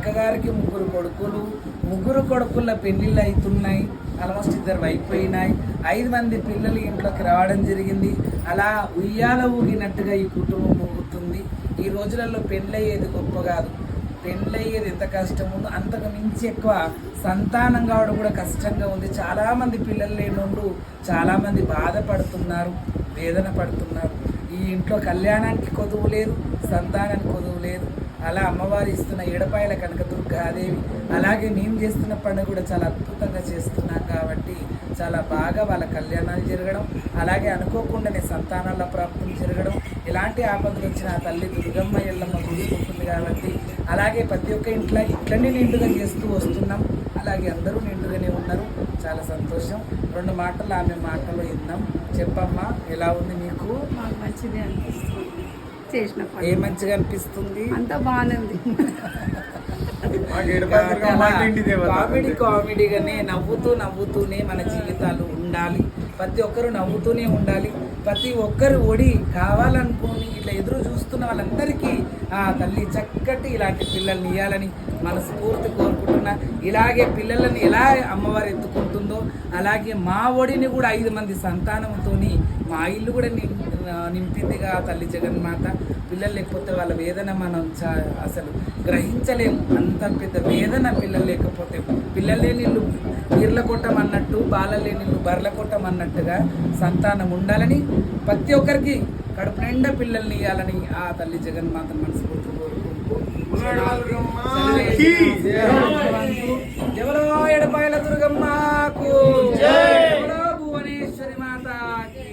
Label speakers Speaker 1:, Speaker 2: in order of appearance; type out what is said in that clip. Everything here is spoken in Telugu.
Speaker 1: అక్కగారికి ముగ్గురు కొడుకుల పెళ్లిళ్ళు అవుతున్నాయి. ఆల్మోస్ట్ 2 అయిపోయినాయి. 5 మంది పిల్లలు ఇంట్లోకి రావడం జరిగింది. అలా ఉయ్యాల ఊగినట్టుగా ఈ కుటుంబం ఊగుతుంది. ఈ రోజులలో పెళ్ళయ్యేది గొప్ప కాదు, పెళ్ళయ్యేది ఎంత కష్టం ఉందో అంతకు మించి ఎక్కువ సంతానం కావడం కూడా కష్టంగా ఉంది. చాలామంది పిల్లలు లేనోళ్ళు చాలామంది బాధపడుతున్నారు, వేదన పడుతున్నారు. ఈ ఇంట్లో కళ్యాణానికి కొదువు లేదు, సంతానానికి కొదువు లేదు. అలా అమ్మవారు ఇస్తున్న ఏడపాయల కనకదుర్గాదేవి అలాగే మేము చేస్తున్న పండుగ కూడా చాలా అద్భుతంగా చేస్తున్నాం కాబట్టి చాలా బాగా వాళ్ళ కళ్యాణాలు జరగడం, అలాగే అనుకోకుండానే సంతానాల ప్రాప్తులు జరగడం, ఎలాంటి ఆపదలు వచ్చినా ఆ తల్లి దుర్గమ్మ ఎల్లమ్మ చూసుకుంటుంది కాబట్టి అలాగే ప్రతి ఒక్క ఇట్లనే నిండుగా చేస్తూ వస్తున్నాం. అలాగే అందరూ నిండుగానే ఉన్నారు. చాలా సంతోషం. 2 మాటలు ఆమె మాటలో విన్నాం. చెప్పమ్మా, ఎలా ఉంది మీకు?
Speaker 2: మాకు మంచిగా అనిపిస్తుంది. చేసిన
Speaker 1: ఏ మంచిగా అనిపిస్తుంది?
Speaker 2: అంతా బాగానే ఉంది.
Speaker 1: కామెడీగానే నవ్వుతూనే మన జీవితాలు ఉండాలి. ప్రతి ఒక్కరు నవ్వుతూనే ఉండాలి. ప్రతి ఒక్కరు ఒడి కావాలనుకుని ఇట్లా ఎదురు చూస్తున్న వాళ్ళందరికీ ఆ తల్లి చక్కటి ఇలాంటి పిల్లల్ని ఇవ్వాలని మనస్ఫూర్తి కోరుకుంటున్నా. ఇలాగే పిల్లలని ఎలా అమ్మవారు ఎత్తుకుంటుందో అలాగే మా ఒడిని కూడా 5 మంది సంతానంతో మా ఇల్లు కూడా నింపిందిగా తల్లి జగన్మాత. పిల్లలు లేకపోతే వాళ్ళ వేదన మనం అసలు గ్రహించలేము. అంత పెద్ద వేదన పిల్లలు లేకపోతే. పిల్లలే నీళ్ళు నీళ్ళ కొట్టమన్నట్టు, బాలలే నీళ్ళు బర్ల కొట్టమన్నట్టుగా సంతానం ఉండాలని ప్రతి ఒక్కరికి కడుపు నిండా పిల్లల్ని ఇవ్వాలని ఆ తల్లి జగన్మాతను మనస్ఫూర్తి కోరుకుంటూ ఎవరో ఎడపాయల దుర్గమ్మకు, భువనేశ్వరి మాతకి.